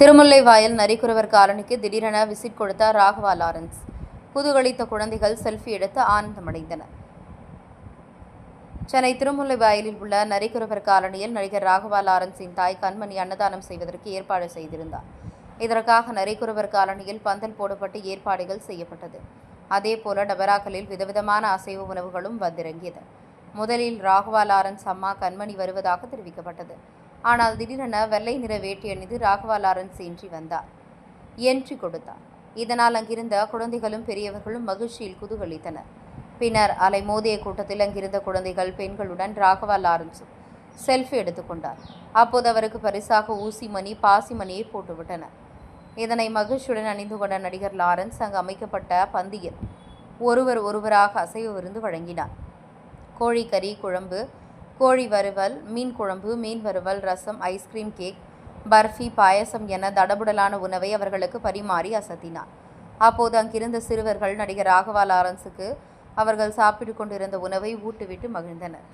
திருமுல்லைவாயல் நரிக்குறவர் காலனிக்கு திடீரென விசிட் கொடுத்த ராகவா லாரன்ஸ். குதூகலித்த குழந்தைகள் செல்ஃபி எடுத்து ஆனந்தமடைந்தனர். சென்னை திருமுல்லைவாயலில் உள்ள நரிக்குறவர் காலனியில் நடிகர் ராகவா லாரன்ஸின் தாய் கண்மணி அன்னதானம் செய்வதற்கு ஏற்பாடு செய்திருந்தார். இதற்காக நரிக்குறவர் காலனியில் பந்தல் போடப்பட்டு ஏற்பாடுகள் செய்யப்பட்டது. அதேபோல டபராக்களில் விதவிதமான அசைவ உணவுகளும் வந்திறங்கியது. முதலில் ராகவா லாரன்ஸ் அம்மா கண்மணி வருவதாக தெரிவிக்கப்பட்டது. ஆனால் திடீரென வெள்ளை நிற வேட்டி அணிந்து ராகவா லாரன்ஸ் என்ட்ரி கொடுத்தார். இதனால் அங்கிருந்த குழந்தைகளும் பெரியவர்களும் மகிழ்ச்சியில் குதூகலித்தனர். பின்னர் அலைமோதிய கூட்டத்தில் அங்கிருந்த குழந்தைகள் பெண்களுடன் ராகவா லாரன்ஸ் செல்ஃபி எடுத்துக்கொண்டார். அப்போது அவருக்கு பரிசாக ஊசி மணி, பாசி மணியை போட்டுவிட்டனர். இதனை மகிழ்ச்சியுடன் அணிந்து கொண்ட நடிகர் லாரன்ஸ் அங்கு அமைக்கப்பட்ட பந்தியில் ஒருவராக அசைவ விருந்து வழங்கினார். கோழிக்கறி குழம்பு, கோழி வறுவல், மீன் குழம்பு, மீன் வறுவல், ரசம், ஐஸ்கிரீம், கேக், பர்ஃபி, பாயசம் என தடபுடலான உணவை அவர்களுக்கு பரிமாறி அசத்தினார். அப்போது அங்கிருந்த சிறுவர்கள் நடிகர் ராகவா லாரன்ஸுக்கு அவர்கள் சாப்பிட்டுக் கொண்டிருந்த உணவை ஊட்டிவிட்டு மகிழ்ந்தனர்.